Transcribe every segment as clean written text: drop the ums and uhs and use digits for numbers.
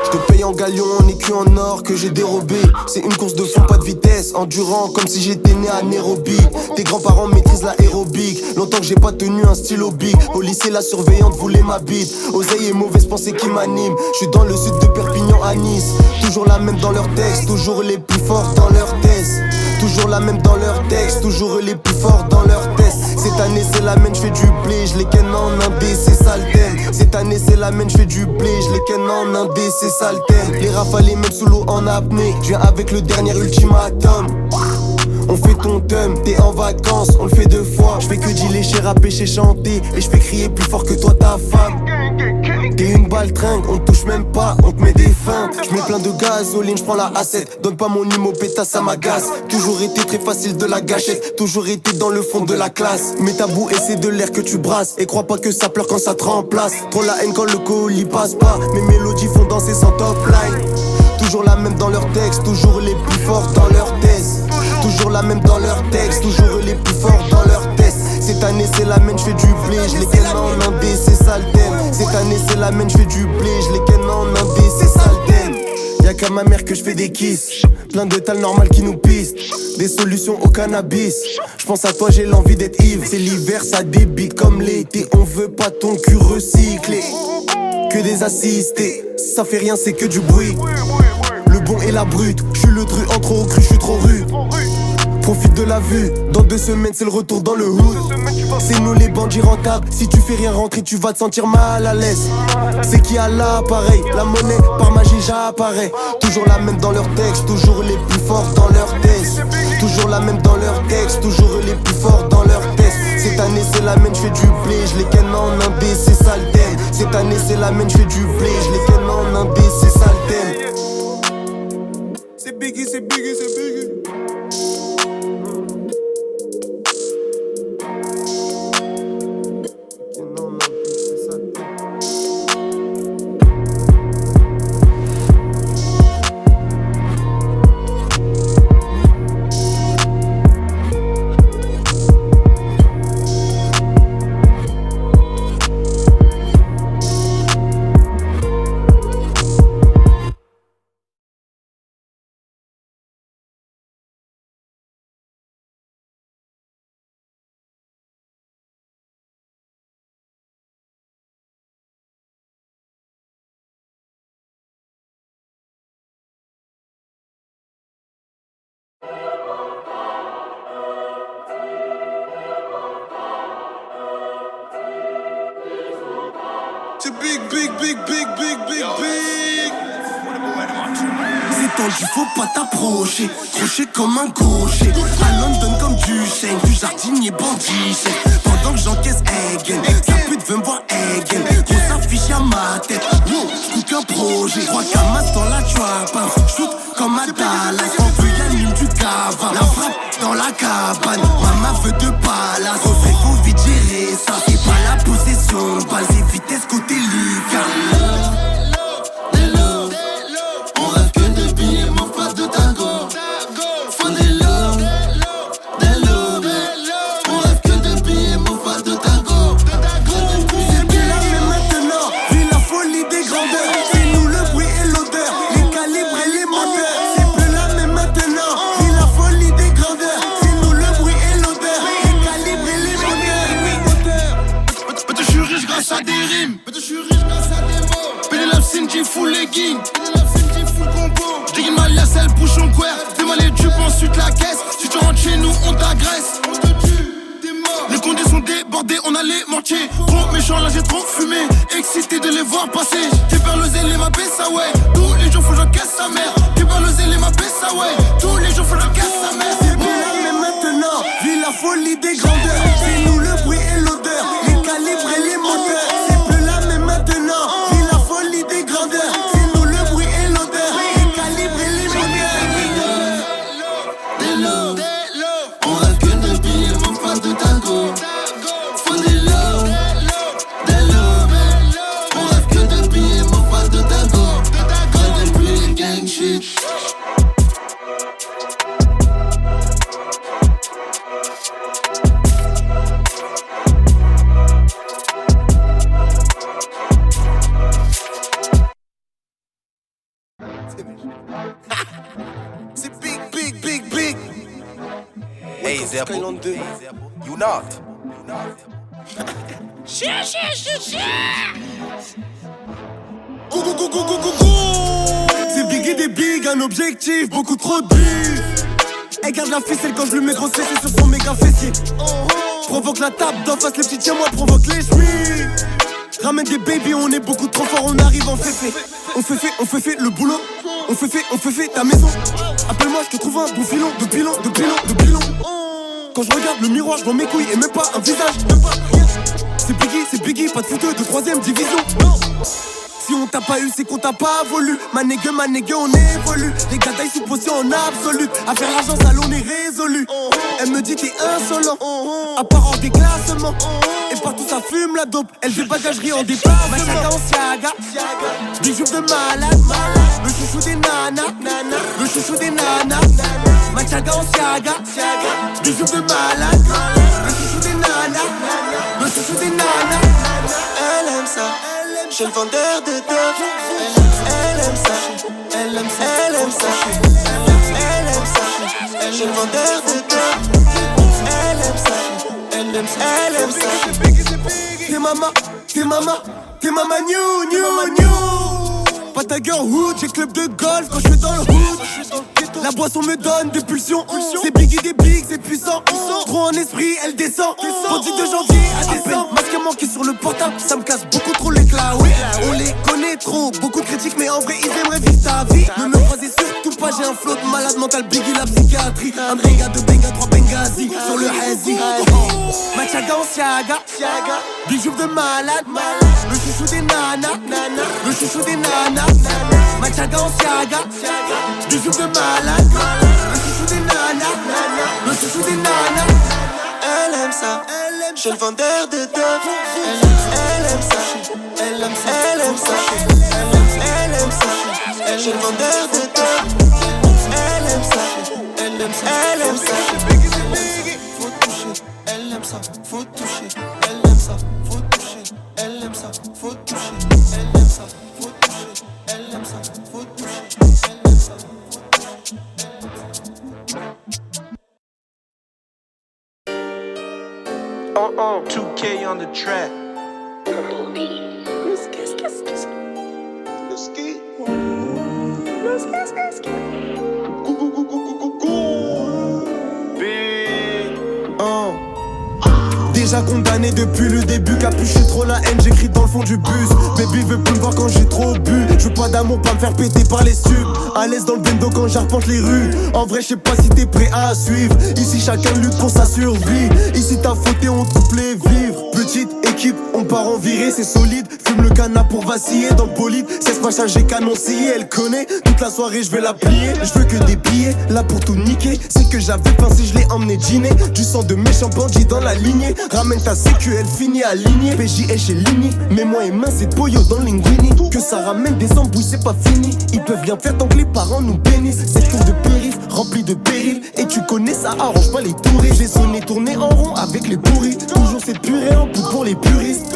Je te paye en galion, en écu, en or que j'ai dérobé. C'est une course de fond, pas de vitesse, endurant comme si j'étais né à Nairobi. Tes grands-parents maîtrisent l'aérobic. Longtemps que j'ai pas tenu un stylo big. Au lycée la surveillante voulait ma bite. Oseille et mauvaise pensée qui m'animent. Je suis dans le sud de Perpignan à Nice. Toujours la même dans leurs textes, toujours les plus forts dans leurs tests. Toujours la même dans leurs textes, toujours les plus forts dans leurs tests. Cette année c'est la mienne, j'fais du blé, j'les ken en indé, c'est ça le thème. Cette année c'est la mienne, j'fais du blé, j'les ken en indé, c'est ça le thème. Les rafales les mettent sous l'eau en apnée, j'viens avec le dernier ultimatum. On fait ton thème, t'es en vacances, on le fait 2 fois. J'fais que d'y lécher, rapper, chez chanter. Et j'fais crier plus fort que toi ta femme. T'es une baltringue, on te touche même pas, on te met des feintes. J'mets plein de gasoline, j'prends la A7. Donne pas mon IMO pétasse, ça m'agace. Toujours été très facile de la gâchette. Toujours été dans le fond de la classe. Mets ta boue et c'est de l'air que tu brasses. Et crois pas que ça pleure quand ça te remplace. Trop la haine quand le colis passe pas. Mes mélodies font danser sans top line. Toujours la même dans leurs textes, toujours les plus forts dans leurs tests. Toujours la même dans leurs textes, toujours les plus forts dans leurs tests. Cette année c'est la mienne, j'fais du blé, j'les ken en indé, c'est ça le thème. Cette année c'est la mienne, j'fais du blé, j'les ken en indé, c'est ça le thème. Y'a qu'à ma mère que j'fais des kisses, plein de tal normal qui nous piste. Des solutions au cannabis, j'pense à toi j'ai l'envie d'être ivre. C'est l'hiver ça débite comme l'été, on veut pas ton cul recyclé. Que des assistés, ça fait rien c'est que du bruit. Le bon et la brute, j'suis le truand trop cru, j'suis trop rude. Profite de la vue, dans 2 semaines c'est le retour dans le hood. C'est nous les bandits rentables, si tu fais rien rentrer tu vas te sentir mal à l'aise. C'est qui a l'appareil, la monnaie par magie j'apparais. Toujours la même dans leurs textes, toujours les plus forts dans leurs tests. Toujours la même dans leurs textes, toujours les plus forts dans leurs tests. Cette année c'est la mienne, j'fais du blé, j'les ken en indé, c'est ça le thème. Cette année c'est la mienne, j'fais du blé, j'les ken en indé, c'est ça le thème. C'est Biggie, c'est Biggie, c'est Biggie. C'est big, big, big, big, big, big, big. C'est tendu, faut pas t'approcher. Crochet comme un gaucher. À London comme du Shane. Du jardinier bandit. Pendant que j'encaisse Egen. Sa pute veut me voir Egen. Grosse affiche à ma tête. Wow, j'cook un projet. 3 camas dans la trap. J'shoot comme à Dallas. On veut y'allume du cava. La frappe dans la cabane. Maman veut 2 palaces. Faut vite gérer ça. C'est pas la possession. Balle c'est vitesse côté Lucas. Full legging, j'déguine ma lacelle, bouchon queer. Démale les tubes, ensuite la caisse. Si tu rentres chez nous, on t'agresse. On te tue, t'es mort. Les condés sont débordés, on a les mortiers. Trop méchant, là j'ai trop fumé. Excité de les voir passer. T'es par le zèle et ma baisse, ah ouais. Tous les jours faut que j'encaisse sa mère. T'es par le zèle et ma baisse, ah ouais. Tous les jours faut que j'encaisse sa mère. C'est plus là, mais maintenant, vis la folie des grandeurs. C'est nous le bruit et l'odeur. Les calibres et les moteurs. C'est plus là, mais maintenant, vis la folie des grandeurs. C'est big, big, big, big. Hey Zerbo, you not. Go, go, go, go, go, go, go. C'est big et des big, un objectif, beaucoup trop de bif. Elle garde la ficelle quand je lui mets gros CC sur son méga fessier. Provoque la table d'en face, les petits tiens moi provoque les chemis. Ramène des baby, on est beaucoup trop fort, on arrive en féfé. On fait le boulot. On fait ta maison. Appelle-moi, je te trouve un bon filon. De pilon. Quand je regarde le miroir, je vois mes couilles et même pas un visage. C'est Biggie, pas de fouteux de 3ème division. Si on t'a pas eu, c'est qu'on t'a pas voulu. Ma nigga, on évolue. Les gars taillent sous potion en absolu. À faire l'argent, ça l'on est résolu. Elle me dit t'es insolent. À part hors des classements. Et partout ça fume la dope. Elle fait bagagerie en déplacement. Machaga en siaga. Bijoux de malade. Le chouchou des nanas. Machaga en siaga. Bijoux de malade. Le chouchou des nanas. Elle aime ça. J'ai le vendeur de dope. Elle aime ça. J'ai le vendeur de dope. Elle aime ça. T'es mama new. Pas ta girl hood, j'ai club de golf quand je suis dans le hood. La boisson me donne des pulsions. C'est Biggie des bigs, c'est puissant. Trop en esprit, elle descend. Vendue de janvier à décembre. Masque manqué sur le portable, ça me casse beaucoup trop l'éclat. Oui, on les connaît trop, beaucoup de critiques, mais en vrai ils aimeraient vivre ta vie. Ne me croisez surtout pas, j'ai un flow de malade mental. Biggie la psychiatrie. Un benga, 2 benga, 3 Benghazi. Sur le hazy. Machaga en siaga. Bijoux de malade. Le chouchou des nanas. Machaga en siaga. Bijoux de malade. Le chouchou des nanas. Elle aime ça. J'ai le vendeur de dope. Elle aime ça. J'ai le vendeur de dope. Elle aime ça. Faut toucher. Elle aime ça. Faut toucher. Elle aime ça. Faut toucher. Elle aime ça. Faut toucher. Elle aime ça. Faut toucher. Elle aime ça. Faut toucher. Elle aime ça. 2K on the track. Déjà condamné depuis le début, capuché trop la haine, j'écris dans le fond du bus. Baby veut plus me voir quand j'ai trop bu. Je veux pas d'amour, pas me faire péter par les subs. À l'aise dans le bendo quand j'arpente les rues. En vrai je sais pas si t'es prêt à suivre. Ici chacun lutte pour sa survie. Ici t'as fauté, on te coupe les vivres. Petite équipe, on part en virée, c'est solide. Fume le canard pour vaciller dans le bolide. C'est ce machin j'ai canon scié, elle connaît. Toute la soirée je vais la plier. Je veux que des billets, là pour tout niquer. C'est que j'avais pensé, je l'ai emmené dîner. Du sang de méchants bandits dans la lignée. Ramène ta sécu, elle finit alignée. PJL chez Lini, mais moi et main c'est Boyo dans Linguini. Que ça ramène des embouilles, c'est pas fini. Ils peuvent rien faire tant que les parents nous bénissent. Cette tour de périph, remplie de périls. Et tu connais ça, arrange pas les touristes. J'ai sonné, tourné en rond avec les pourris. Toujours cette purée en poudre pour les puristes.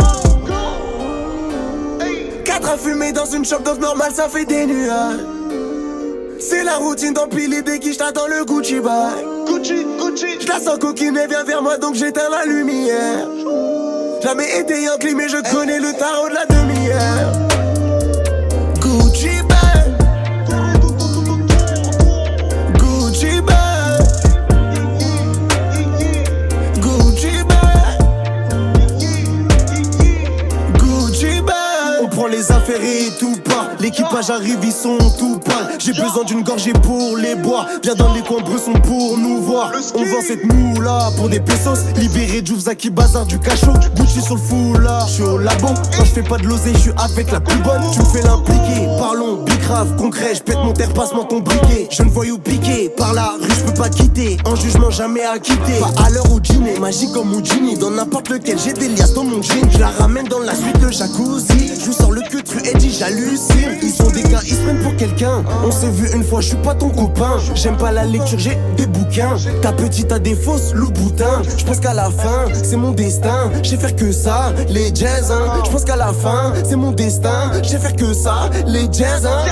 4 à fumer dans une shop, donc normal ça fait des nuages. C'est la routine d'empiler des quiches, t'attends le Gucci bag. Je la sens coquine, elle vient vers moi donc j'éteins la lumière. Jamais été Yankee mais je connais le tarot de la demi-heure. Gucci bag. Gucci bag. Gucci bag. Gucci bag. On prend les affaires et tout part. L'équipage arrive, ils sont tout pâles. J'ai besoin d'une gorgée pour les boire. Viens dans les coins bressons pour nous voir. On vend cette moula pour des pesos. Libéré Djoufzaki bazar du cachot. Gucci sur le foulard, je suis au labo. Quand je fais pas de l'oseille, je suis avec la plus bonne. Tu me fais l'impliquer, parlons, big grave, concret. Je pète mon terre, passe-moi ton briquet. Je ne voyou piquer, par la rue je peux pas quitter. En jugement jamais acquitté. Pas à l'heure au dîner, magique comme Houdini. Dans n'importe lequel, j'ai des liasses dans mon jean. Je la ramène dans la suite, le jacuzzi. Je sors le cul, tu Eddie, j'hallucine. Ils sont des gars, ils se prennent pour quelqu'un. On s'est vu une fois, je suis pas ton copain. J'aime pas la lecture, j'ai des bouquins. Ta petite a des fausses loups-boutins. Je pense qu'à la fin, c'est mon destin. J'ai faire que ça, les jazz, hein. Je pense qu'à la fin, c'est mon destin. J'ai faire que ça, les jazz, hein.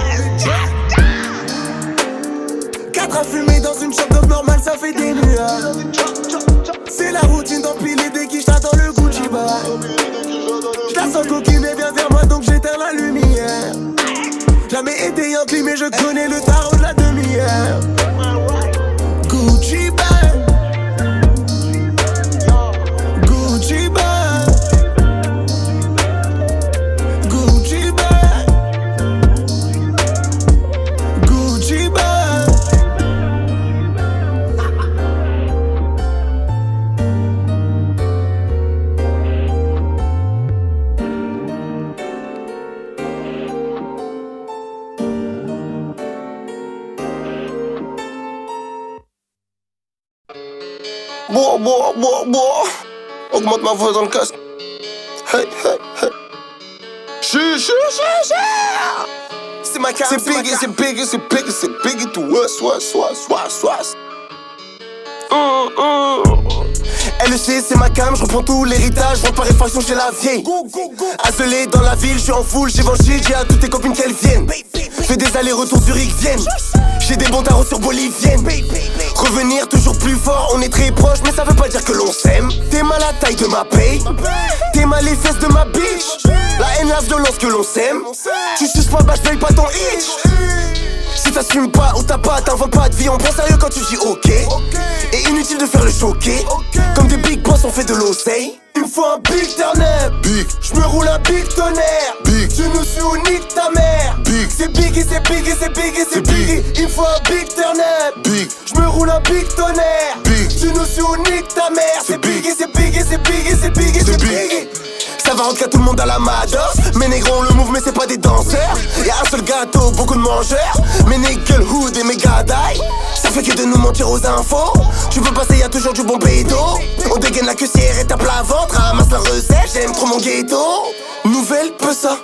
4 à fumer dans une shop normale, ça fait des nuages. C'est la routine d'empiler des quiches dans le Gucci bar. J'la sens coquine et vient vers moi donc j'éteins la lumière. Jamais été Yankee mais je connais le tarot de la demi-heure. Gucci bag, Gucci bag, Gucci bag, Gucci bag. Bois. Augmente ma voix dans le casque. Hey. Chut. C'est ma cam, c'est big to us. LEC c'est ma cam, je reprends tout l'héritage, vente par réfraction chez la vieille. Azelé dans la ville, je suis en foule, j'évangile, j'ai à toutes tes copines qu'elles viennent. Fais des allers-retours Zurich-Vienne, j'ai des bons tarots sur bolivienne. Revenir toujours plus fort, on est très proches, mais ça veut pas dire que l'on s'aime. T'es mal la taille de ma paye, t'es mal les fesses de ma bitch. La haine, la violence que l'on s'aime. Tu suces pas, bah je paye pas ton itch. Si t'assumes pas ou t'as pas, t'inventes pas de vie, on prend sérieux quand tu dis ok. Et inutile de faire le choquer. Comme des big boss, on fait de l'oseille. Il me faut un big turn-up. Big. J'me roule un big tonnerre. Big. Tu nous suis ou nique ta mère. Big. C'est big. Il me faut un big turn-up. Big. J'me roule un big tonnerre. Big. Tu nous suis ou nique ta mère. C'est big. Ça va rentrer tout le monde à la Mados. Mes négros on le move mais c'est pas des danseurs. Y'a un seul gâteau, beaucoup de mangeurs. Mes niggas hood et mes gadailles. Ça fait que de nous mentir aux infos. Tu veux passer, y'a toujours du bon bédo. On dégaine la cussière et tape la ventre. Ramasse la recette, j'aime trop mon ghetto. Nouvelle peu ça.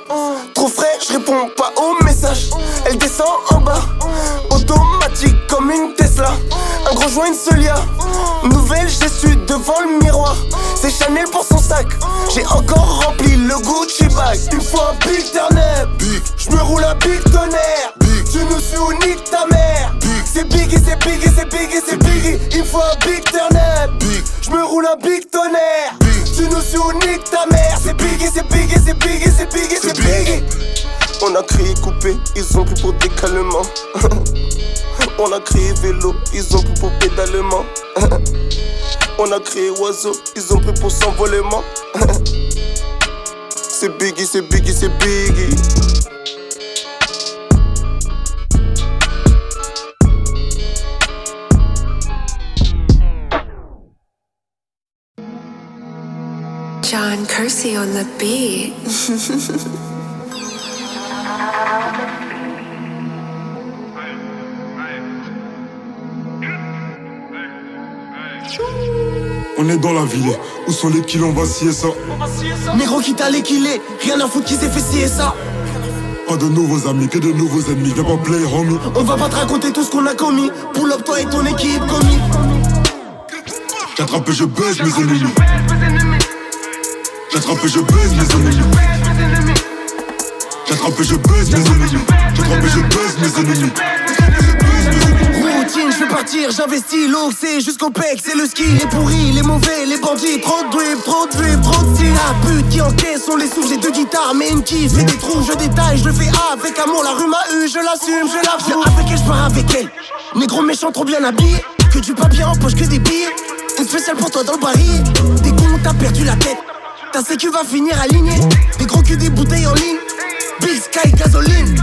Trop frais, je réponds pas aux messages. Elle descend en bas, automatique comme une Tesla. Un gros joint, une Solia. Nouvelle, j'ai su devant le miroir. C'est Chanel pour son sac. J'ai encore rempli le Gucci bag. Il me faut un big turn-up. J'me roule un big tonnerre. Tu nous suis ou nique ta mère. C'est big. Il me faut un big turn-up. J'me roule un big tonnerre. Tu nous suis ou nique ta mère. C'est big. On a créé coupé, ils ont plus pour décalement. On a créé vélo, ils ont plus pour pédalement. On a créé oiseau, ils ont pris pour s'envolement. C'est biggie. John Kersey on the beat. On est dans la ville, où sont les kills, on va scier ça. Négro qui t'a l'équilé, rien à foutre qui s'est fait scier ça. Pas de nouveaux amis, que de nouveaux ennemis, viens pas play homie. On va pas te raconter tout ce qu'on a commis. Pull up toi et ton équipe commis. J'attrape et je baise mes ennemis. J'attrape et je baise mes ennemis. J'attrape et je baise mes ennemis. J'attrape et je baise mes ennemis. Routine, je vais partir, j'investis l'oxy jusqu'au pec, c'est le ski. Les pourris, les mauvais, les bandits, trop de drip, trop de style. La pute qui encaisse, on les souffle, j'ai 2 guitares, mais une qui fait des trous, je détaille, je le fais avec amour. La rue m'a eu, je l'assume, je la viens avec elle, je pars avec elle. Négro méchant, trop bien habillé, que du papier en poche, que des billets. Une spéciale pour toi dans le baril. Des cons, t'as perdu la tête. Ta sécu va finir aligné. Des gros culs, des bouteilles en ligne. Big Sky, gasoline.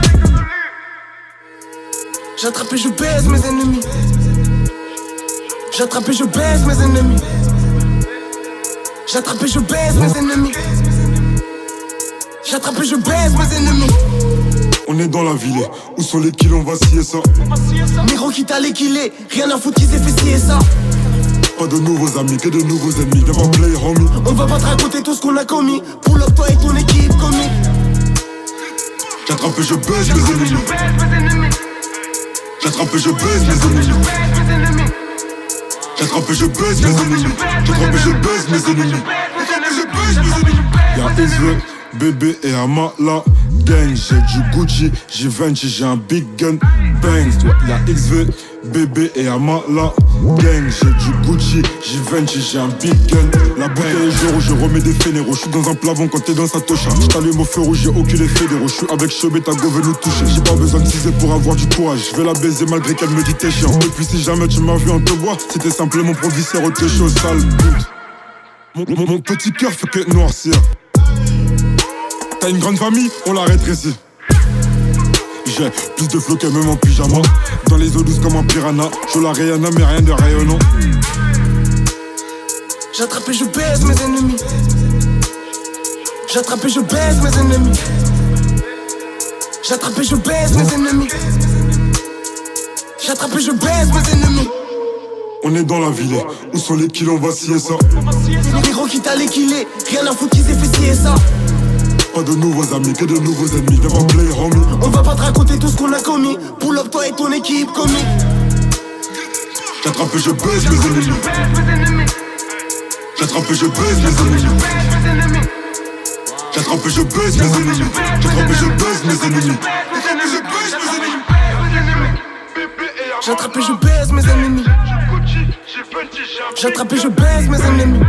J'attrape et je baise mes ennemis. J'attrape et je baise mes ennemis. J'attrape et je baise mes ennemis. J'attrape et je baise mes ennemis. On est dans la ville, où sont les kills, on va scier ça. Négro qui t'a l'équilé, rien à foutre qui s'est fait scier ça. Pas de nouveaux amis, que de nouveaux ennemis, viens pas play homie. On va pas te raconter tout ce qu'on a commis. Pull up toi et ton équipe commis. J'attrape et je baise mes ennemis. J'attrape et je baise mes ennemis. J'attrape et je baise mes ennemis. J'attrape et je baise mes ennemis. Y'a Israel, bébé et Amala gang. J'ai du Gucci, j'ai 20, j'ai un big gun. Bang, y'a XV, bébé et Amala. Gang, j'ai du Gucci, j'ai Vinci, j'ai un big gun. La bouteille est zéro, je remets des fénéros. J'suis dans un plavon quand t'es dans sa tocha. J't'allume au feu rouge, j'ai aucune fédéro. J'suis avec Chebet, ta go veut nous toucher. J'ai pas besoin de ciser pour avoir du courage. J'vais la baiser malgré qu'elle me dit t'es chiant. Et puis si jamais tu m'as vu en te bois, c'était simplement pour visser au tes choses sales. Mon petit cœur fait que noircir. T'as une grande famille, on la rétrécit. J'ai plus de flow que même en pyjama. Dans les eaux douces comme un piranha. Je la Rihanna mais rien de rayonnant. J'attrape et je baise mes ennemis. J'attrape et je baise mes ennemis. J'attrape et je baise mes ennemis. J'attrape et je baise mes ennemis. On est dans la ville, où sont les kills, on va scier ça. Les gros qui t'a l'équilé, rien à foutre qu'ils aient fait scier ça. Pas de nouveaux amis, que de nouveaux ennemis. Viens pas play homie. On va pas te raconter tout ce qu'on a commis. Pull up toi et ton équipe comique. J'attrape et je baise mes ennemis. J'attrape et je baise mes ennemis. J'attrape et je baise mes ennemis. J'attrape et je baise mes ennemis. J'attrape et je baise mes ennemis. J'attrape et je baise mes ennemis.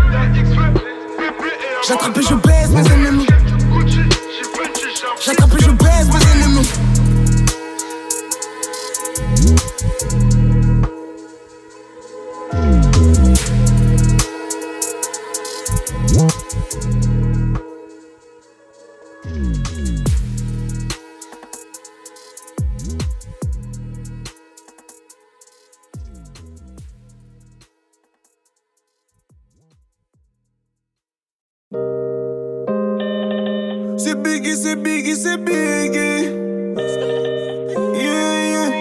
J'attrape et je baise mes ennemis. J'attrape et je baise mes ennemis. C'est Biggie, c'est Biggie, c'est Biggie. Yeah, yeah.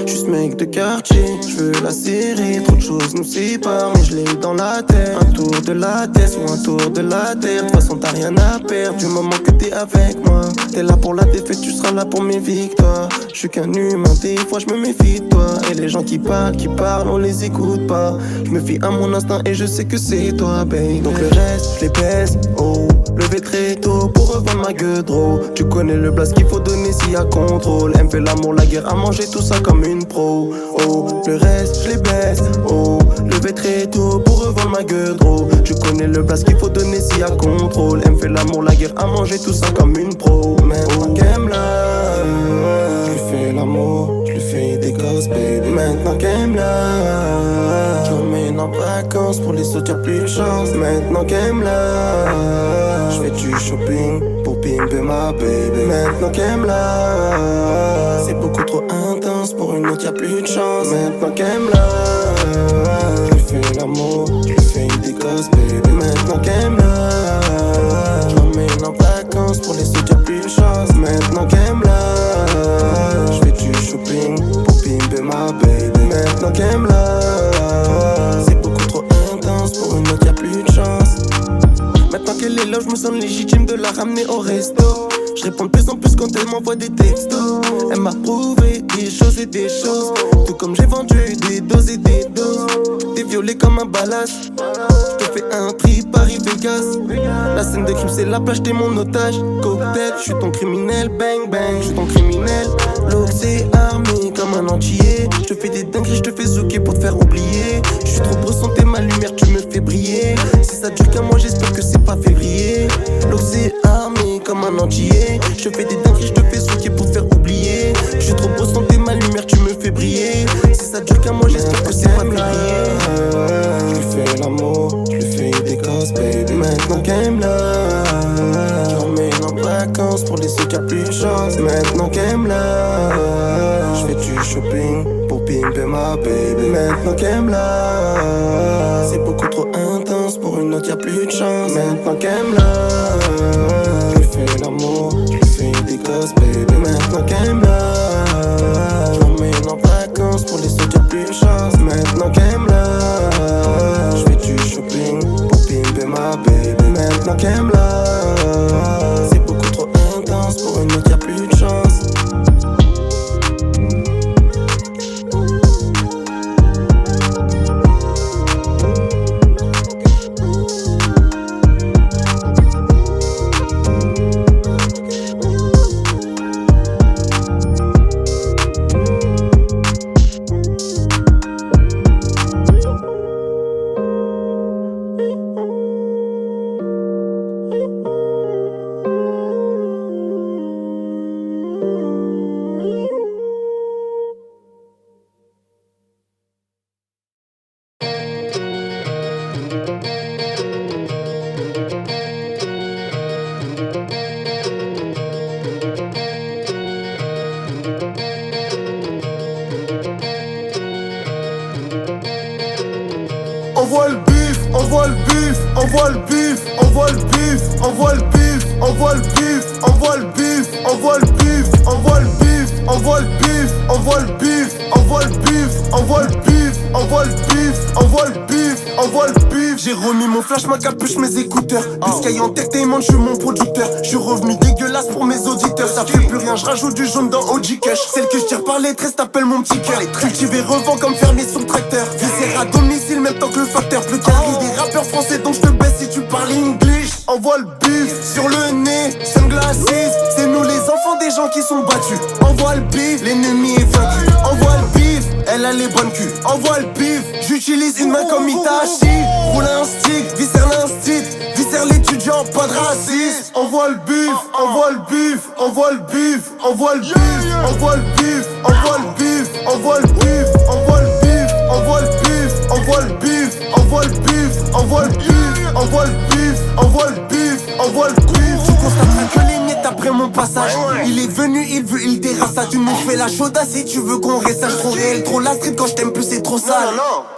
Juste mec de quartier, j'veux la série. Trop de choses nous séparent, mais je l'ai dans la tête. Un tour de la tête ou un tour de la terre. De toute façon, t'as rien à perdre du moment que t'es avec moi. T'es là pour la défaite, tu seras là pour mes victoires. J'suis qu'un humain, des fois j'me méfie de toi. Et les gens qui parlent, on les écoute pas. J'me fie à mon instinct et je sais que c'est toi, babe. Donc le reste, j'les baisse, oh. Levé très tôt pour revendre ma gueule drôle. Tu connais le blast qu'il faut donner s'il y a contrôle. Elle me fait l'amour, la guerre, à manger tout ça comme une pro. Oh, le reste, je les baisse. Oh, levé très tôt pour revendre ma gueule drôle. Tu connais le blast qu'il faut donner s'il y a contrôle. Elle me fait l'amour, la guerre, à manger tout ça comme une pro. Maintenant qu'elle me l'a, je lui fais l'amour, je lui fais des gosses, baby. Maintenant qu'elle me l'a, je l'emmène en vacances pour les autres, y'a plus de chance. Maintenant qu'elle me l'a, je fais du shopping pour pimper ma baby. Maintenant qu'elle me l'a, c'est beaucoup trop intense pour une autre, y'a plus de chance. Maintenant qu'elle me l'a, je lui fais l'amour, je lui fais des gosses, baby. Maintenant qu'elle me l'a, je l'emmène en vacances pour les autres, y'a plus de chance. Maintenant qu'elle me l'a, je fais du shopping pour pimper ma baby. Maintenant qu'elle me l'a, c'est beaucoup trop intense pour une autre, y'a plus de chance. Maintenant qu'elle est là, je me sens légitime de la ramener au resto. Je réponds de plus en plus quand elle m'envoie des textos. Elle m'a prouvé des choses et des choses. Tout comme j'ai vendu des doses et des doses. T'es violé comme un ballast. Je te fais un trip Paris-Vegas. La scène de crime c'est la plage, t'es mon otage. Cocktail, je suis ton criminel, bang bang, je suis ton criminel. L'eau c'est armé comme un entier. Je te fais des dingueries, je te fais zouker pour te faire oublier. Je suis trop beau, t'es ma lumière, tu me fais briller. Si ça dure qu'un mois, j'espère que c'est pas février. L'eau c'est armé comme un entier. Je te fais des dingueries, je te fais zouker pour te faire oublier. Je suis trop beau, t'es ma lumière, tu me fais briller. Si ça dure qu'un mois, j'espère que c'est pas février. Je lui fais l'amour, je lui fais des gosses, baby. Maintenant qu'elle me l'a, je l'emmène en vacances pour les autres, y'a plus de chance. Maintenant qu'elle me l'a, je fais du shopping pour pimper ma baby. Maintenant qu'elle me l'a, c'est beaucoup trop intense pour une autre, y'a plus de chance. Maintenant qu'elle me l'a, je lui fais l'amour, je lui fais des gosses, baby. Maintenant qu'elle me l'a, je l'emmène en vacances pour les autres, y'a plus de chance. Maintenant qu'elle me l'a, je fais du shopping pour pimper ma baby. Maintenant qu'elle me l'a, c'est beaucoup trop intense pour une autre, y'a plus de chance. Envoie le bif, envoie le bif, envoie le bif, envoie le bif, envoie le bif, envoie le bif, envoie le bif, envoie le bif, envoie le bif, envoie le bif, envoie le bif, envoie le bif, envoie le bif, envoie le bif, envoie le bif, envoie le bif. J'ai remis mon flash, ma capuche, mes écouteurs. Sky Entertainment, je suis mon producteur. Je suis revenu dégueulasse pour mes auditeurs. Ça fait plus rien, je rajoute du jaune dans OG Cash. Celle que je tire par les tresses t'appelle mon petit cœur. Cultivé revend comme fermier sur le tracteur. Viscère à domicile, même temps que le facteur. Bleu carré des rappeurs français, donc je te baisse si tu parles English. Envoie le bif sur le nez, sunglasses. C'est nous les enfants des gens qui sont battus. Envoie le bif, l'ennemi est vaincu. Envoie le bif, elle a les bonnes culs. Envoie le bif, j'utilise une main comme Itachi. Roule un stick, viscère l'instit. Viscère l'étudiant, pas de racisme. Envoie le bif, envoie le bif, envoie le bif, envoie le bif, envoie le bif, envoie le bif, envoie le bif, envoie le bif, envoie le bif, envoie le bif, envoie le bif, envoie le bif, envoie le bif, envoie le bif, envoie le bif. Tu constateras que les miettes après mon passage. Il est venu, il veut, il terrasse. Tu nous fais la chauda si tu veux qu'on ressache. Trop réel, trop la street quand je t'aime plus c'est trop sale.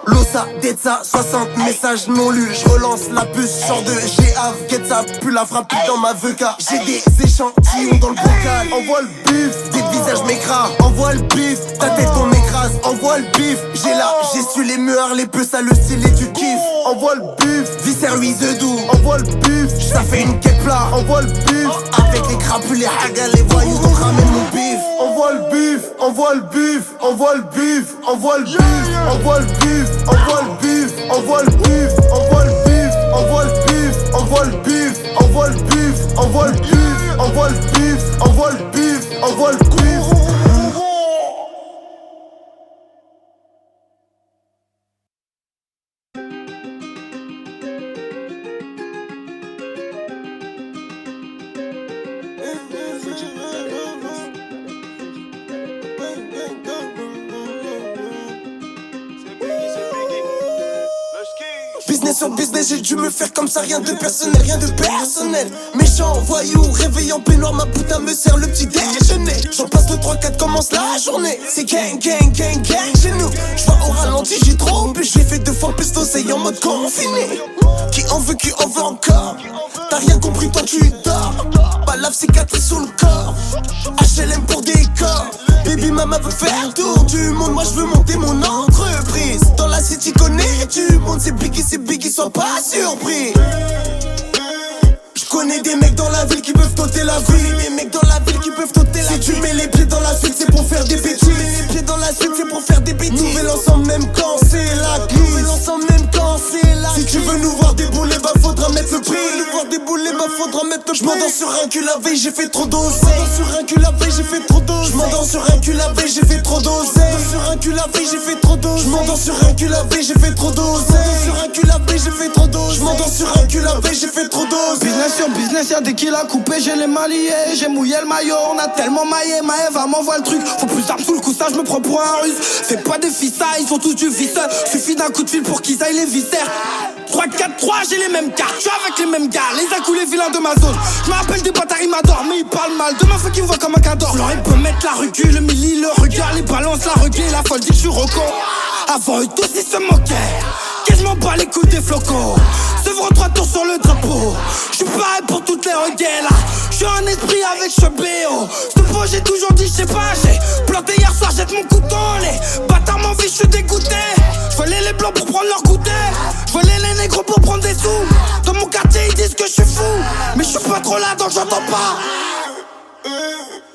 Losa, Detsa, 60 messages non lus. Je relance la puce, genre de GAV. Get ça, plus la frappe dans ma VK. J'ai des échantillons dans le bocal. Envoie le bif, des visages m'écrasent. Envoie le bif, ta tête on m'écrase. Envoie le bif, j'ai su les meurs, les peu ça le style et tu kiffes. Envoie le bif, viscère lui the doux. Envoie le bif, ça fait une quête plat. Envoie le bif, avec les crapus, les hagas, les voyous, donc ramène mon bif. Envoie le bif, envoie le bif, envoie le bif, envoie le bif, envoie le bif, envoie le bif, envoie le bif, envoie le bif, envoie le bif, envoie le bif, envoie le bif, envoie le bif, envoie le bif, envoie le bif, envoie le bif. Business sur business, j'ai dû me faire comme ça, rien de personnel, rien de personnel. Méchant, voyou, réveillé en peignoir, ma putain me sert le petit déjeuner. J'en passe 2-3-4, commence la journée. C'est gang, gang, gang, gang chez nous. J'vois au ralenti, j'ai trop bu. J'ai fait 2 fois plus d'oseille en mode confiné. Qui en veut encore? T'as rien compris, toi tu dors. Balave, cicatrice sous le corps. HLM pour des corps. Baby mama veut faire le tour du monde. Moi je veux monter mon entreprise. Dans la city connais du monde. C'est Biggie, sois pas surpris. Je connais des mecs dans la ville qui peuvent t'ôter la vie. Des mecs dans la ville qui peuvent t'ôter la vie. Si tu mets les pieds dans la suite c'est pour faire des bêtises. Tu mets les pieds dans la suite c'est pour faire des bêtises. Nouvel ensemble même quand c'est la crise. Nouvel ensemble même quand c'est la crise. Si tu veux nous voir débouler bah faudra mettre le prix. Nous voir débouler bah faudra mettre le prix. J'm'endors sur un cul la veille j'ai fait trop d'oseille. J'm'endors sur un cul la veille j'ai fait trop d'oseille. J'm'endors sur un cul la veille j'ai fait trop d'oseille. Sur un cul la veille j'ai fait trop d'oseille. J'm'endors sur un cul la veille j'ai fait trop d'oseille. Sur un cul la veille j'ai fait trop d'oseille. J'm'endors sur un cul la veille j'ai fait trop d'oseille. Business sur business, y'a des kills à couper, j'ai les mains liées, j'ai mouillé le maillot, on a tellement maillé, Maëva va m'envoie le truc, faut plus d'armes sous le coussin, je me prends pour un russe. Fais pas des fissa, ils sont tous du visseur, suffit d'un coup de fil pour qu'ils aillent les viscères. 3-4-3, j'ai les mêmes cartes, je suis avec les mêmes gars, les accous, les vilains de ma zone. Je me rappelle des bâtards, ils m'adorent, mais ils parlent mal. Demain, faut qu'ils me voient comme un cador. Florent, il peut mettre la recul, le milli, le regard, les balances, la reggae, la folle dit que je suis roco. Avant eux tous, ils se moquaient, que je m'en bats les couilles des flocos. Sevre 3 tours sur le drapeau. J'suis pareil pour toutes les regains là. J'suis un esprit avec chebéo. Ce pot j'ai toujours dit j'sais pas. J'ai planté hier soir, jette mon couteau. Les bâtards m'envient, j'suis dégoûté. J'volais les blancs pour prendre leur goûter. J'volais les négros pour prendre des sous. Dans mon quartier ils disent que j'suis fou. Mais j'suis pas trop là donc j'entends pas.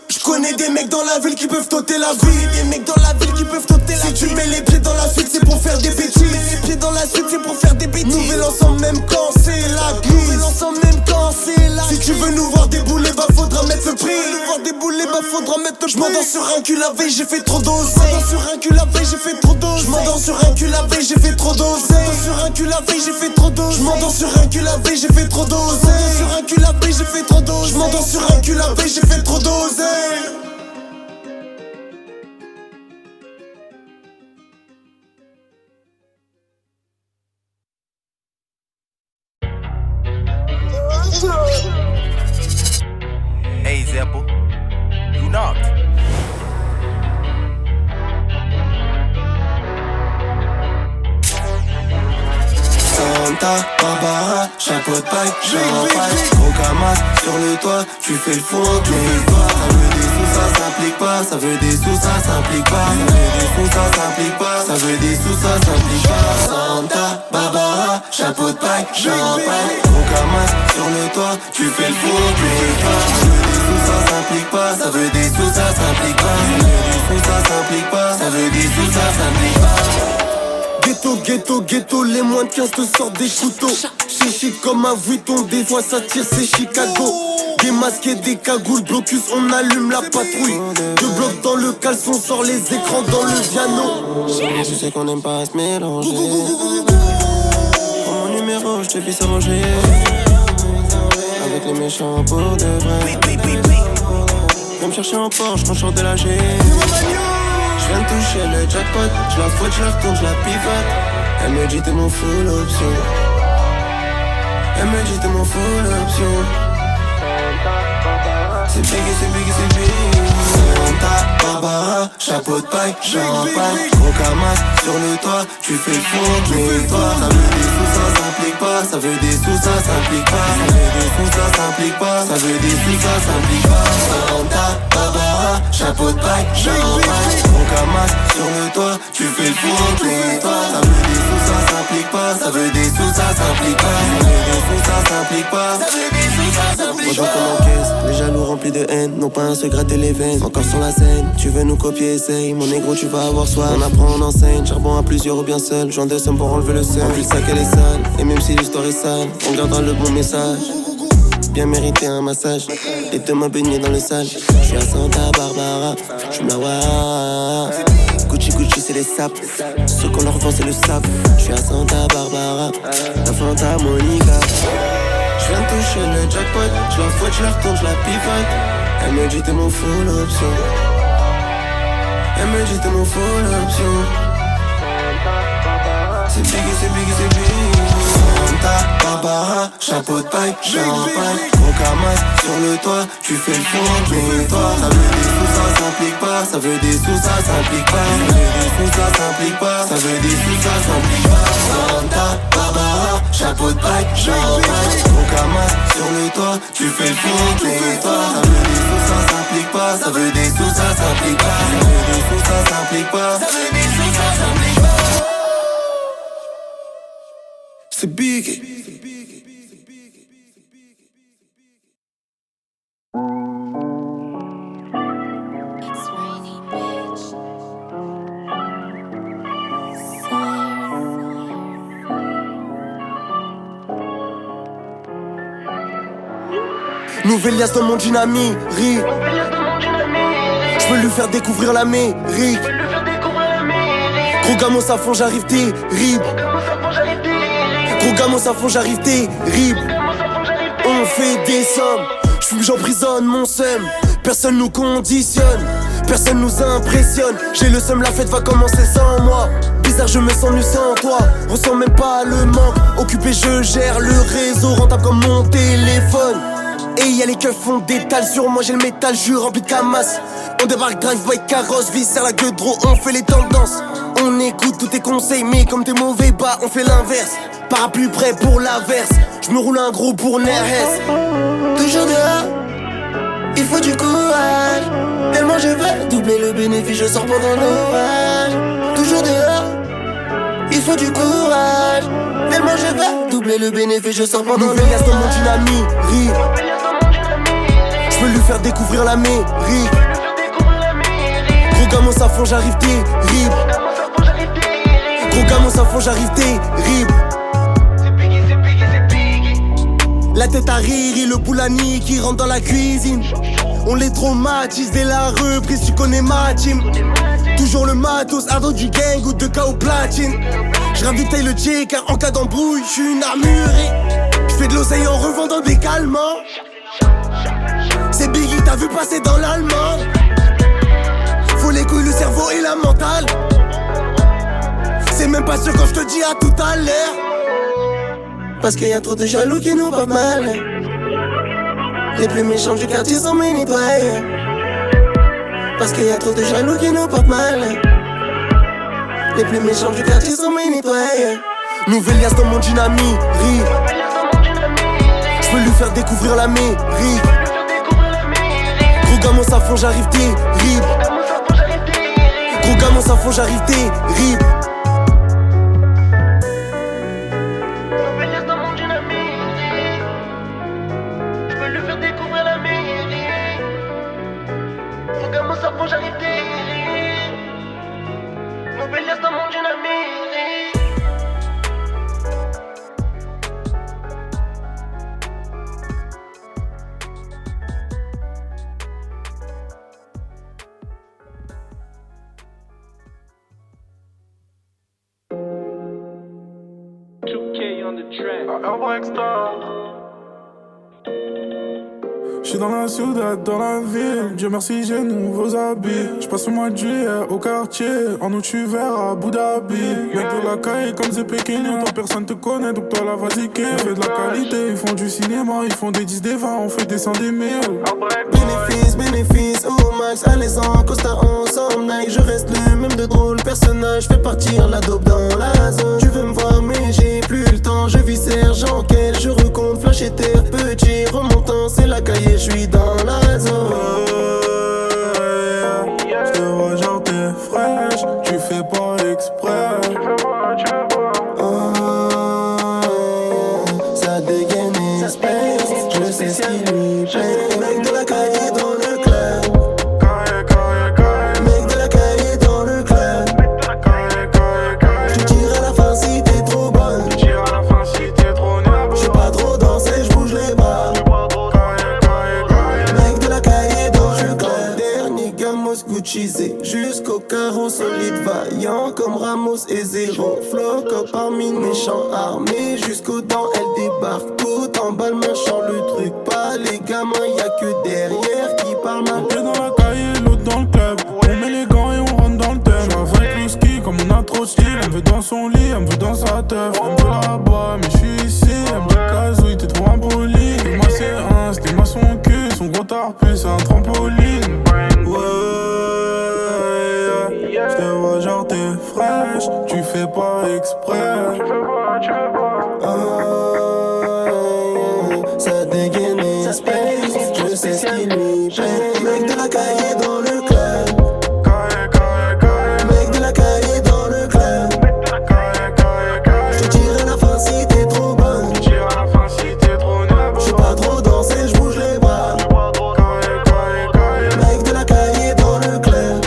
Je connais des mecs dans la ville qui peuvent t'ôter la vie. Des mecs dans la ville qui peuvent t'ôter la vie. Si tu mets les pieds dans la suite c'est pour faire des bêtises. Les pieds dans la suite c'est pour faire des bêtises. Nouvel ensemble même quand c'est la crise. Nouvel ensemble même quand c'est la crise. Si tu veux nous voir débouler bah faudra mettre le prix. Nous voir débouler bah faudra mettre le prix. J'm'endors sur un cul la veille j'ai fait trop d'oseille. J'm'endors sur un cul la veille j'ai fait trop d'oseille. J'm'endors sur un cul la veille j'ai fait trop d'oseille. Sur un cul la veille j'ai fait trop d'oseille. J'm'endors sur un cul la veille j'ai fait trop d'oseille. Sur un cul la veille j'ai fait trop d'oseille. J'm'endors sur un cul la veille j'ai fait trop d'oseille. Hey Zeppo, you knocked. Santa Barbara, chapeau de paille, champagne. Gros camas sur le toit, tu fais le fond, tu fais le toit. Ça veut des sous, ça s'implique pas. Ça veut des sous, ça s'implique pas. Ça veut des sous, ça s'implique pas. Ça veut des sous, ça s'implique pas. Santa Barbara, chapeau de paille, champagne. Gros camas sur le toit, tu fais le fond, tu fais le toit. Ça veut des sous, ça s'implique pas. Ça veut des sous, ça s'implique pas. Ça veut des sous, ça s'implique pas. Ça veut des sous, ça s'implique pas. Ghetto, ghetto, ghetto, les moins de 15 te sortent des couteaux. Chichi comme un Vuitton, des fois ça tire, c'est Chicago. Des masques et des cagoules, blocus, on allume la patrouille. Deux blocs dans le caleçon, sort les écrans dans le piano. Tu sais qu'on aime pas se mélanger. Prends mon numéro, je te fais s'arranger. Avec les méchants pour de vrai. Viens me chercher en Porsche quand je sors de la G. Je viens de toucher le jackpot, je la fouette, je la retourne, je la pivote. Elle me dit t'es mon full option. Elle me dit t'es mon full option. C'est big, c'est big, c'est big. Santa Barbara, chapeau de paille, champagne. Gros camas sur le toit, tu fais le fond, tu fais le toit. Ça veut des sous, ça s'implique pas. Ça veut des sous, ça s'implique pas. Ça veut des sous, ça s'implique pas. Ça veut des sous, ça s'implique pas. Santa Barbara, chapeau de paille, champagne. Gros camas sur le toit, tu fais le fond, tu fais le toit. Ça veut des sous, ça s'implique pas. Ça veut des sous, ça s'implique pas. Ça veut des sous, ça s'implique pas. Ça veut des sous, ça s'implique pas. Moi j'entends les jaloux remplis de haine, non pas un se gratter les veines. Encore sur la scène, tu veux nous copier, essaye. Mon négro, tu vas avoir soin. On apprend, on enseigne, charbon à plusieurs ou bien seul. Joint de somme pour enlever le seul. Remplis le sac, elle est sale. Et même si l'histoire est sale, on gardera le bon message. Bien mérité un massage. Les deux mains baignées dans le sale. J'suis à Santa Barbara, j'suis Mlawa. Gucci Gucci c'est les sapes. Ce qu'on leur vend c'est le sap. J'suis à Santa Barbara, la Fanta Monica. J'viens de toucher le jackpot, j'la fouette, j'la retourne, j'la pivote. Elle me dit t'es mon full option. Elle me dit t'es mon full option. C'est big, c'est big, c'est big. Santa Barbara, chapeau de paille, champagne. Gros camas sur le toit, tu fais le fond, tu fais le toit. Ça veut des sous, ça s'implique pas. Ça veut des sous, ça s'implique pas. Ça veut des sous, ça s'implique pas. Ça veut des sous, ça s'implique pas. Santa Barbara, chapeau de paille, champagne. Gros camas sur le toit, tu fais le fond, tu fais le toit. Ça veut des sous, ça s'implique pas. Ça veut des sous, ça s'implique pas. Ça veut des sous, ça s'implique pas. Ça veut des sous, ça s'implique pas. C'est big. Nouvelle liasse dans mon dynamique. Je veux lui faire découvrir la mairie. Gros gamos à fond, j'arrive terrible. Gros gamos à fond, j'arrive terrible. On fait des sommes, j'fume, j'emprisonne mon seum. Personne nous conditionne, personne nous impressionne. J'ai le seum, la fête va commencer sans moi. Bizarre, je me sens nu sans toi. Ressens même pas le manque. Occupé, je gère le réseau, rentable comme mon téléphone. Et y'a les keufs font des tales sur moi, j'ai le métal, j'suis rempli de camas. On débarque, drive-by, carrosse, viscère, la gueule drôle, on fait les tendances. On écoute tous tes conseils, mais comme t'es mauvais, bah on fait l'inverse. Parapluie prêt pour l'averse, j'me roule un gros pour Nerès. Toujours dehors, il faut du courage. Tellement je veux doubler le bénéfice, je sors pendant l'orage. Toujours dehors, il faut du courage. Tellement je veux doubler le bénéfice, je sors pendant l'orage. Nouvelle liasse dans mon dynamique. Je veux lui faire découvrir la mairie. Gros gamos à fond, j'arrive terrible. Gros gamos à fond, j'arrive terrible. La tête à rire, le boulani qui rentre dans la cuisine. On les traumatise dès la reprise, tu connais ma team. Toujours le matos, ardo du gang ou de KO platine. J'ravitaille le J car en cas d'embrouille, j'suis une armurerie. J'fais de l'oseille en revendant des calmants. C'est Biggie, t'as vu passer dans l'allemand. Faut les couilles, le cerveau et la mentale. C'est même pas sûr quand je te dis à tout à l'heure. Parce qu'il y a trop de jaloux qui nous portent mal. Les plus méchants du quartier sont mes nettoyeurs. Parce qu'il y a trop de jaloux qui nous portent mal. Les plus méchants du quartier sont mes nettoyeurs. Nouvelle liasse dans mon dynamique. J'peux lui faire découvrir l'Amérique. Gros gamin ça fond, j'arrive terrible. Gros gamin ça fond, j'arrive terrible. J'arrive terrible. Nouvelle liasse dans mon dynamique. J'suis dans la ciudad, dans la ville. Dieu merci, j'ai nouveaux habits. J'passe le mois de juillet au quartier. En août, j'suis vert à Abu Dhabi. Mec de la caille comme c'est pékin. Toi, personne te connaît, donc toi, la vas-y, on fait de la qualité. Ils font du cinéma, ils font des 10, des 20. On fait des 100, des 1000. Bénéfice, au max. Alessandro, Costa, ensemble, Nike. Je reste le même de drôle personnage. Fais partir la dope dans la zone. Tu veux me voir, mais j'ai plus le temps. Je vis sergent, quel je recompte. Flash et terre, petit remontant, c'est la cahier. Je suis dans la zone. Je te vois genre t'es fraîche. Tu fais pas exprès. Ça dégaine espèce. Je sais ce qui lui plaît. Mec de la cahier dans le club. Mec de la cahier dans le club. Je tire à la fin si t'es trop bonne. J'suis pas trop dansé, j'bouge les bras. Guccisé jusqu'au carreau solide, vaillant comme Ramos et Zéro. Flow comme parmi méchants armés, jusqu'aux dents elle débarque. Tout en balle marchant le truc, pas les gamins, y'a que derrière qui parle mal. Un pied dans la cahier, l'autre dans le club. On met les gants et on rentre dans le thème. J'suis avec le ski comme on a trop de style. Elle me veut dans son lit, elle me veut dans sa teuf. Elle me veut là-bas, mais j'suis ici. Elle me dit casouille, t'es trop impoli. Moi c'est un, c'était moi son cul. Son gros tarpus, c'est un trampoline. Je te vois genre t'es fraîche, tu fais pas exprès. Ça dégaine espèce, je sais ce qui lui plaît. Mec de la cahier dans le club. Mec de la cahier dans le club. Je tire à la fin si t'es trop bonne. J'suis pas trop dansé, j'bouge les bras. Mec de la cahier dans le club.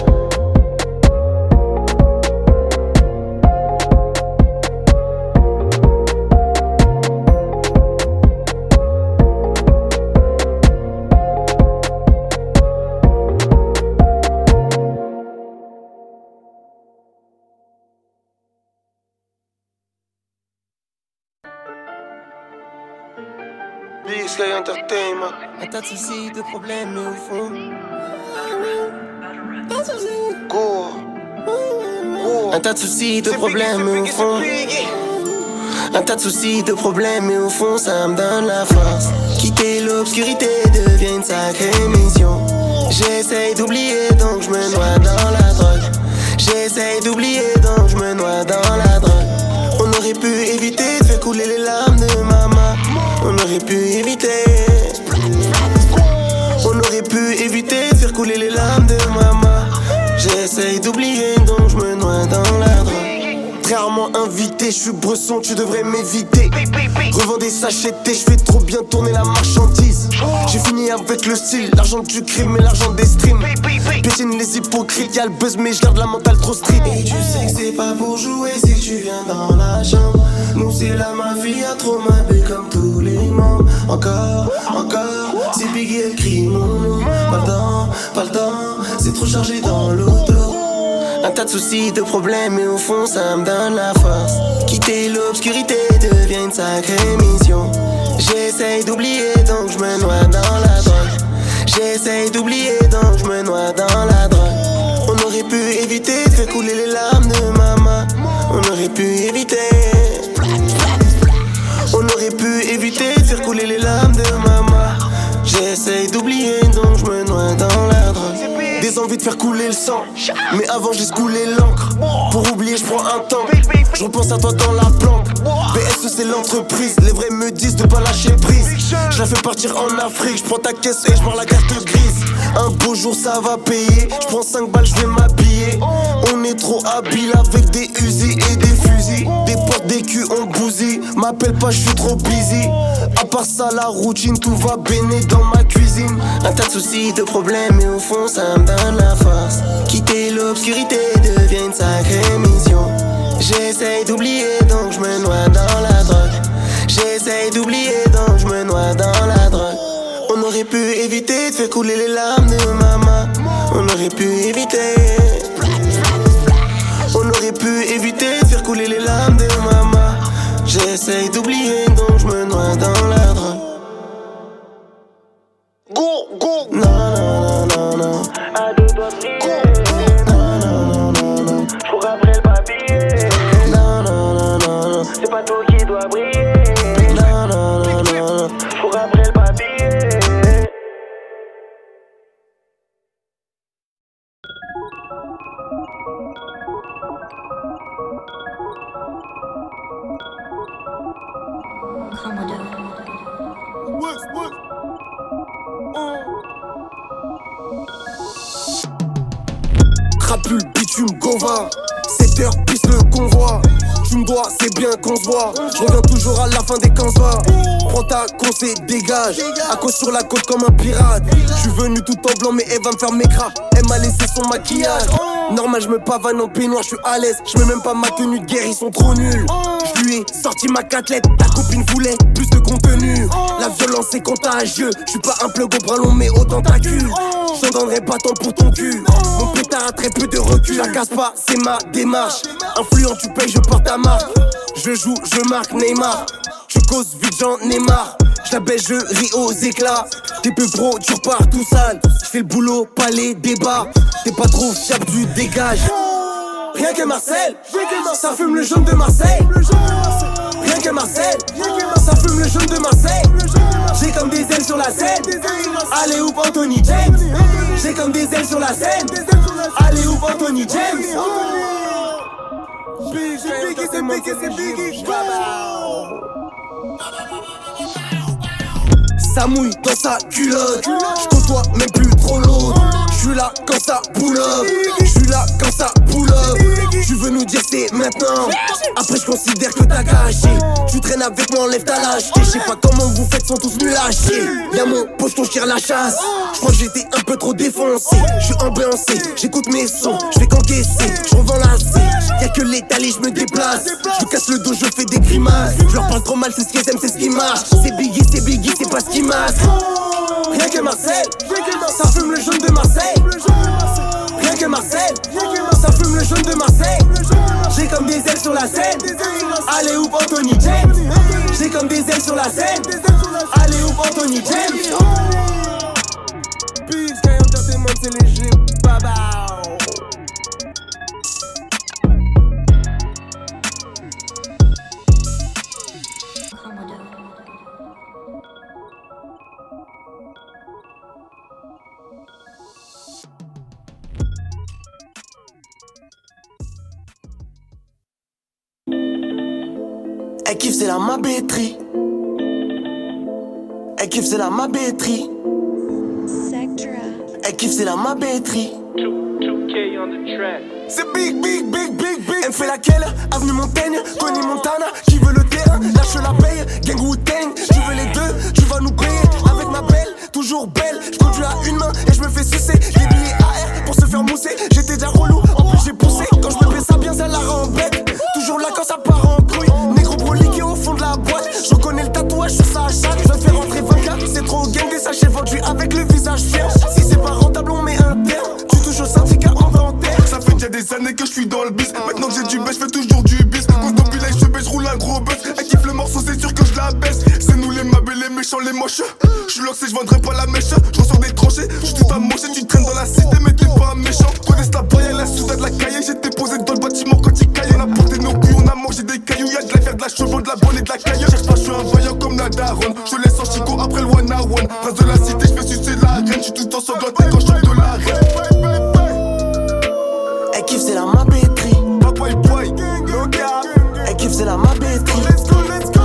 Sky Entertainment. Un tas de soucis, de problèmes, mais au fond. Un tas de soucis, de problèmes, mais au fond. Un tas de soucis, de problèmes, mais au fond, ça me donne la force. Quitter l'obscurité devient une sacrée mission. J'essaye d'oublier, donc je me noie dans la drogue. J'essaye d'oublier, donc je me noie dans la drogue. On aurait pu éviter de faire couler les larmes de maman. On aurait pu éviter. On aurait pu éviter de faire couler les larmes de maman. J'essaye d'oublier, donc je me noie dans la drogue. Très rarement invité, je suis bresson, tu devrais m'éviter. Revends des sachets, je fais trop bien tourner la marchandise. J'ai fini avec le style, l'argent du crime et l'argent des streams. Piétine les hypocrites, y'a le buzz mais je garde la mentale trop street. Et tu sais que c'est pas pour jouer si tu viens dans la chambre. Nous c'est la mafia, trop mabée comme tous les membres. Encore, c'est Biggie elle crie mon nom. Pas le temps, c'est trop chargé dans l'auto. Un tas de soucis, de problèmes, mais au fond ça me donne la force. Quitter l'obscurité devient une sacrée mission. J'essaye d'oublier, donc je me noie dans la drogue. J'essaye d'oublier, donc je me noie dans la drogue. On aurait pu éviter de faire couler les larmes de maman. On aurait pu éviter. On aurait pu éviter de faire couler les larmes de maman. J'essaye d'oublier, donc je me noie dans la drogue. Des envies de de faire couler le sang. Mais avant j'ai coulé l'encre. Pour oublier je prends un temps. Je repense à toi dans la planque. BSE c'est l'entreprise. Les vrais me disent de pas lâcher prise. Je la fais partir en Afrique. Je prends ta caisse et je prends la carte grise. Un beau jour ça va payer. Je prends 5 balles, je vais m'habiller. On est trop habile avec des usines et des fusils. Des portes, des culs, on bousille. M'appelle pas, je suis trop busy. À part ça la routine, tout va béné dans ma cuisine. Un tas de soucis, de problèmes, mais au fond ça me donne la force. Quitter l'obscurité devient une sacrée mission. J'essaye d'oublier donc je me noie dans la drogue. J'essaye d'oublier donc je me noie dans la drogue. On aurait pu éviter de faire couler les larmes de maman. On aurait pu éviter. On aurait pu éviter de faire couler les larmes de maman. J'essaye d'oublier donc je me noie dans la drogue. Go, go. Non, non, non, non, non. À deux doigts de briller. Non, non, non, non, non. J'cours après le papier. Non, non, non, non, non. C'est pas toi qui dois briller. Non, non, non, non, non. J'cours après le papier. Crapule, bitume, gova. 7h pisse le convoi. Tu me dois, c'est bien qu'on se voit. Je reviens toujours à la fin des 15 va. Prends ta conce et dégage. À cause sur la côte comme un pirate. Je suis venu tout en blanc mais elle va me faire mes craps. Elle m'a laissé son maquillage. Normal je me pavane en peignoir, je suis à l'aise. Je mets même pas ma tenue de guerre, ils sont trop nuls. Je lui ai sorti ma catlette, ta copine voulait plus de contenu. La violence c'est contagieux. Je suis pas un plug au bras long mais au tentacule. Je t'en donnerai pas tant pour ton cul. Mon pétard a très peu de recul. La casse pas, c'est ma démarche. Influent, tu payes, je porte ta marque. Je joue, je marque Neymar. Tu causes vite, j'en ai marre. Je la baisse, je ris aux éclats. T'es peu pro, tu repars tout sale. Je fais le boulot, pas les débats. T'es pas trop fiable, tu dégages. Rien que Marcel, ça fume le jaune de Marseille. Rien que Marcel, ça fume le jaune de Marseille. J'ai comme des ailes sur la scène. Allez où Anthony James. J'ai comme des ailes sur la scène. Allez où Anthony James. C'est Biggie. Ça mouille dans sa culotte. J'cotoie même plus trop l'autre. J'suis là quand ça pull up. J'suis là quand ça pull up. Tu veux nous dire c'est maintenant. Après j'considère que t'as gâché. Tu traînes avec moi, enlève ta lâcheté. J'sais pas comment vous faites, sont tous nuls à chier. Y'a mon poste, on tire la chasse. J'crois que j'étais un peu trop défoncé. J'suis ambiancé, j'écoute mes sons. J'fais qu'encaisser, j'revends la C. Y'a que les talés, j'me déplace. Je casse le dos, je fais des grimaces. J'leur parle trop mal, c'est ce qu'ils aiment, c'est ce qui marche. C'est Biggie, c'est pas ce qui masse. Rien que Marcel, ça fume le jaune de Marseille. Rien que Marcel, ça fume le jaune de Marseille. J'ai comme des ailes sur la scène. Allez où Anthony James. J'ai comme des ailes sur la scène. Allez où Anthony James. Big Sky Entertainment, c'est léger. Baba. Elle kiffe, c'est la mabétrie. Elle kiffe, c'est la mabétrie. Elle kiffe, c'est la mabétrie. C'est big. Elle me fait laquelle? Avenue Montaigne, Connie Montana. Qui veut le terrain? Lâche la paye. Gang Wu-Tang, tu veux les deux? Tu vas nous payer avec ma belle, toujours belle. Je conduis à une main et je me fais sucer. Des billets AR pour se faire mousser. J'étais déjà relou, en plus j'ai poussé. Quand je me fais ça bien, ça la rend bête. Toujours là quand ça part en couille. Négro broliqué au fond de la boîte. Je reconnais le tatouage sur sa chatte. Je fais rentrer 24, c'est trop gang des sachets vendus avec le visage fier. Si c'est pas rentable, on met un terme. Tu touches au syndicat en dentaire. Ça fait déjà des années que je suis dans le bis. Maintenant que j'ai du baisse, je fais toujours du bis. Quand depuis là, je baisse, je roule un gros buzz. Elle kiffe le morceau, c'est sûr que je la baisse. C'est nous les mabés, les méchants, les moches. Je suis loxé, je vendrai pas la mèche. Je ressors des tranchées, je suis tout amoché. Tu traînes dans la cité, mais t'es pas un méchant. Connaisse la paille, la souda de la cahier. J'étais posé dans le bâtiment quand il caillait. On a porté nos culs, on a mangé des cailloux. Y'a de la fer, de la chevaux, de la bonne et de la caille. Cherche pas, je suis un vaillant comme Nadaron. Je laisse en chico après le one à one. Prince de la cité, je fais sucer la reine. Je suis tout en sanglanté quand je chante de la reine. kiffe c'est la mabétrie. Boy, boy, no cap. Elle kiffe c'est la mabétrie. Let's go, let's go.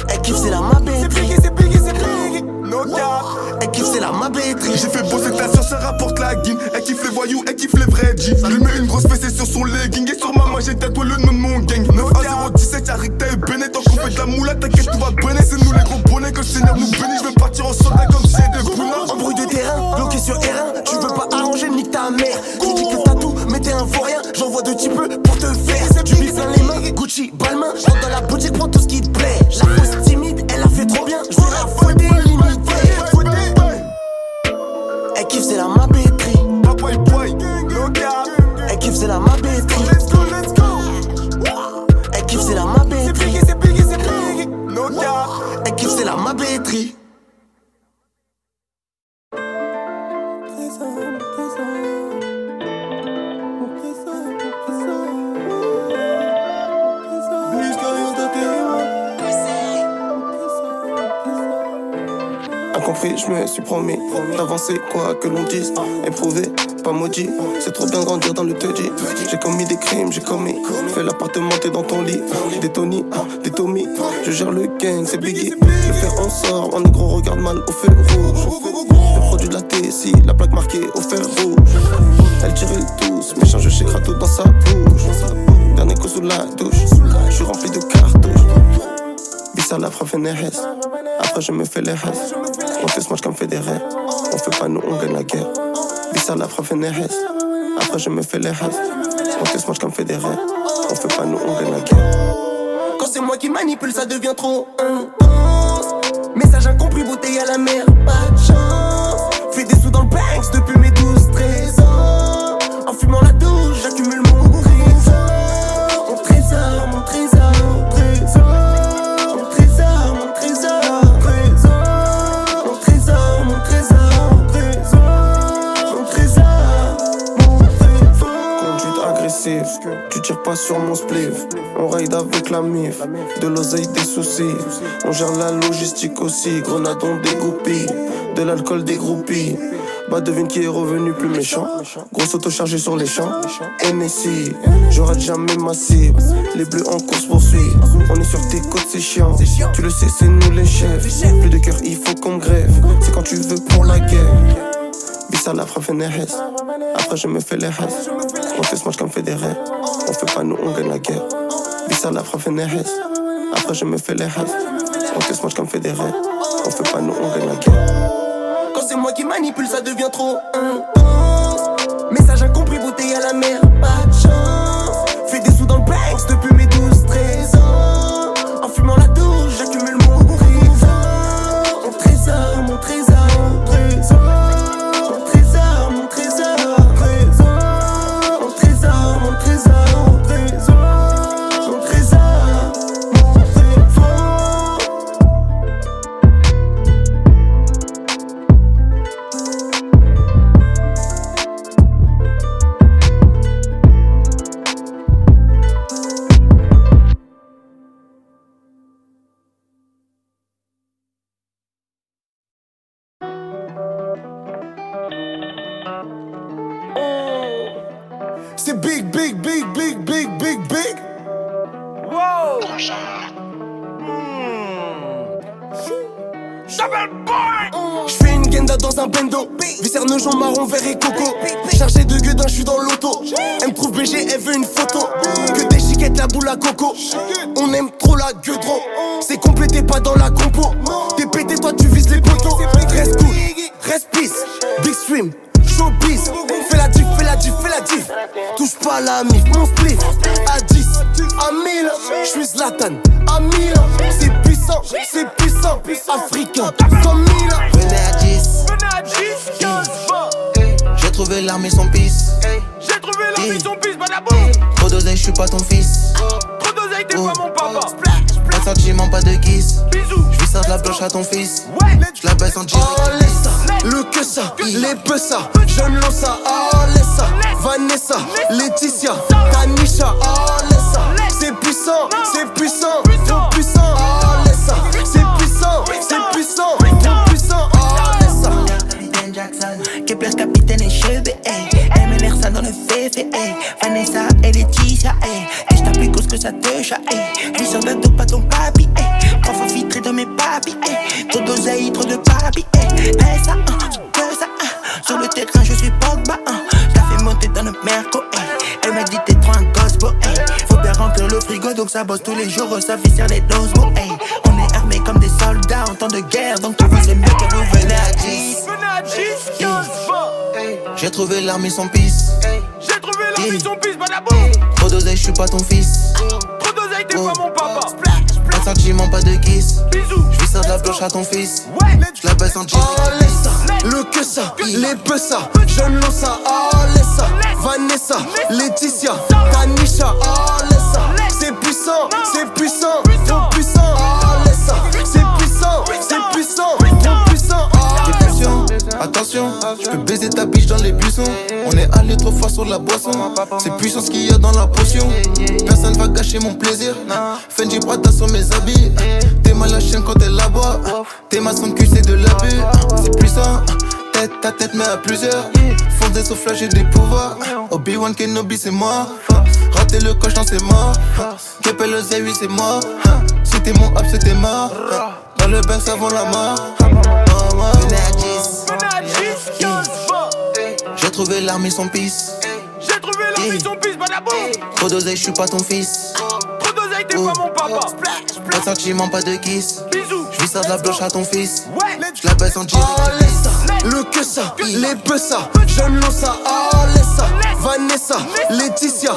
Elle kiffe c'est la mabétrie. C'est big, no cap. Elle kiffe c'est la mabétrie. J'ai fait bosser ta soeur, ça rapporte la guine. Elle kiffe les voyous, elle kiffe les vrais G. Lui met une grosse fessée sur son legging. Et sur ma main j'ai tatoué le nom de mon gang. 9-1-0-17, y'a Ricta et Bennett. Tant qu'on fait de la moula, t'inquiète, tout va bonner. C'est nous les gros bonnets, que le Seigneur nous bénit. Je veux partir en soldat comme si des boulins. Embrouille de terrain, bloqué sur R1. Tu veux pas arranger, nique ta mère. Tu dis que t'as tout, mais t'es un vaurien. J'envoie de types pour te faire. Tu vis plein les mains, Gucci, Balmain. J'rentre dans la boutique, prends tout ce qui te plaît. La fausse timide, elle a fait trop bien. J'vais la fouetter, limiter. Elle kiffe c'est la mabétrie. Boy, boy, no cap. Elle kiffe c'est la mabétrie. Let's go, let's go. Elle kiffe c'est la mabétrie. C'est big, no cap. Elle kiffe c'est la mabétrie. Incompris, je me suis promis d'avancer quoi que l'on dise. Éprouvé, pas maudit. C'est trop bien de grandir dans le taudis. J'ai commis des crimes, j'ai commis. Fais l'appartement, t'es dans ton lit. Des Tony, des Tommy. Je gère le gang, c'est Biggie. Le fer on sort, un négro regarde mal au feu rouge. Le produit de la TSI, la plaque marquée au fer rouge. Elle tirait tous, méchant je chez Kratos dans sa bouche. Dernier coup sous la douche, je suis rempli de cartouches. Bis à la frappe NRS, après je me fais les restes. On te smash comme Federer, on fait pas nous, on gagne la guerre. Bis à la frappe NRS, après je me fais les restes. On te smash comme Federer, on fait pas nous, on gagne la guerre. Quand c'est moi qui manipule, ça devient trop intense. Message incompris, bouteille à la mer, pas de chance. Fais des sous dans le Banks depuis mes 12-13 ans. En fumant la douche, j'accumule mon trésor. Mon trésor, mon trésor, mon trésor. Mon trésor, mon trésor, mon trésor. Mon trésor, mon trésor, mon trésor. Mon trésor, mon trésor. Conduite agressive, tu tires pas sur mon spliff. On raid avec la mif, de l'oseille des soucis. On gère la logistique aussi, grenadons des groupies. De l'alcool des groupies. Bah devine qui est revenu plus méchant. Grosse auto chargée sur les champs. NSI, je rate jamais ma cible. Les bleus en course poursuit. On est sur tes côtes, c'est chiant. Tu le sais, c'est nous les chefs. Plus de cœur, il faut qu'on grève. C'est quand tu veux pour la guerre. Bis à la frappe NRS. Après je me fais les restes. On te smash comme Federer. On fait pas nous, on gagne la guerre. Bis à la frappe NRS. Après je me fais les restes. On te smash comme Federer. On fait pas nous, on gagne la guerre. Quand c'est moi qui manipule, ça devient trop intense. Message incompris, bouteille à la mer, pas de chance. Fais des sous dans le Banks depuis mes 12-13 ans. En fumant la douche, j'accumule mon trésor. Mon trésor, mon trésor, mon trésor. Mon trésor, mon trésor, mon trésor. Mon trésor, mon trésor, mon trésor. Mon trésor, mon trésor. C'est big, big, big, big, big, big, big. Wow! J'fais une genda dans un bendo. Viscère neugeon marron, vert et coco. Chargé de gueudin, j'suis dans l'auto. Elle me trouve BG, elle veut une photo. Que des chiquettes, la boule à coco. On aime trop la gueudron. C'est complété, pas dans la compo. T'es pété, toi tu vises les poteaux. Reste cool, reste peace. Big stream, showbiz. Fais la diff, fais la diff, fais la diff. Touche pas à la mif, mon spliff. À 10, à 1000. J'suis Zlatan, à 1000. C'est puissant, c'est puissant. Africain, 100 000. Venez à 10, 15, 20. J'ai trouvé l'arme et son pisse. J'ai trouvé l'arme et son pisse, badaboum! Trop d'oseille, j'suis pas ton fils. Trop d'oseille, t'es pas mon papa! Pas de sentiment, pas de guise. Bisous! J'vis ça de la blanche à ton fils. Ouais! J'la baisse en jean. Oh laisse ça, le que ça, les peu ça. J'aime l'ossa, oh laisse ça. Vanessa, Laetitia, Tanisha, oh laisse ça. C'est puissant, c'est puissant, trop puissant. Oh laisse ça, c'est puissant, c'est puissant, trop puissant. Oh laisse ça. Capitaine Jackson, Kepler, capitaine et cheveux, MNR ça dans le fait. effet, hey. Vanessa et Laetitia, hey. Et j't'applique ce que ça te chat, hey. Lui sur la dope, pas ton papi, hey. 3 fois filtré dans mes papis, hey. Trop d'oseille, trop de papi, hey. Ça, que ça, sur le terrain, je suis Pogba, T'as fait monter dans le merco, hey. Elle m'a dit t'es trop un gospel, hey. Faut bien remplir le frigo, donc ça bosse tous les jours, ça fait sur les doses, hey. On est armés comme des soldats en temps de guerre, donc tout vous c'est mieux que vous venez à 10. J'ai trouvé l'arme et son pisse. J'ai trouvé l'arme et son pisse, badaboum. Trop d'oseille, je suis pas ton fils. Trop d'oseille, t'es pas mon papa. Pas de sentiment, pas de kiss. Bisous. J'vis ça de la blanche à ton fils. Ouais. J'la baisse en jean. Oh laisse ça, le que ça, les peu ça, j'aime l'eau ça, oh laisse ça, Vanessa, Laetitia, Tanisha, oh laisse ça, c'est puissant, trop puissant, oh laisse ça, c'est puissant, trop puissant, Attention, je peux baiser ta biche dans les buissons. On est allé trop fort sur la boisson. C'est puissant ce qu'il y a dans la potion. Personne va gâcher mon plaisir. Fendi Prada sur mes habits. T'es mal la chienne quand elle la boit. T'es ma son cul, c'est de l'abus. C'est puissant, tête à tête mais à plusieurs. Fondé sur flash, j'ai des pouvoirs. Obi-Wan Kenobi c'est moi. Rater le coche, non c'est mort. Kepé le Z8 c'est moi. Si t'es mon up c'était mort. Dans le bain ça vaut la mort. J'ai trouvé l'arme et son pisse. J'ai trouvé l'arme et son pisse, badaboum. Trop d'oseille, je suis pas ton fils. Trop d'oseille, t'es pas mon papa. Pas de sentiment, pas de kiss. Bisous. J'vis ça de la blanche à ton fils. Ouais. J'la baisse en jean. oh laisse ça, le que ça, les peu ça, j'aime l'eau ça, oh laisse ça, Vanessa, Laetitia,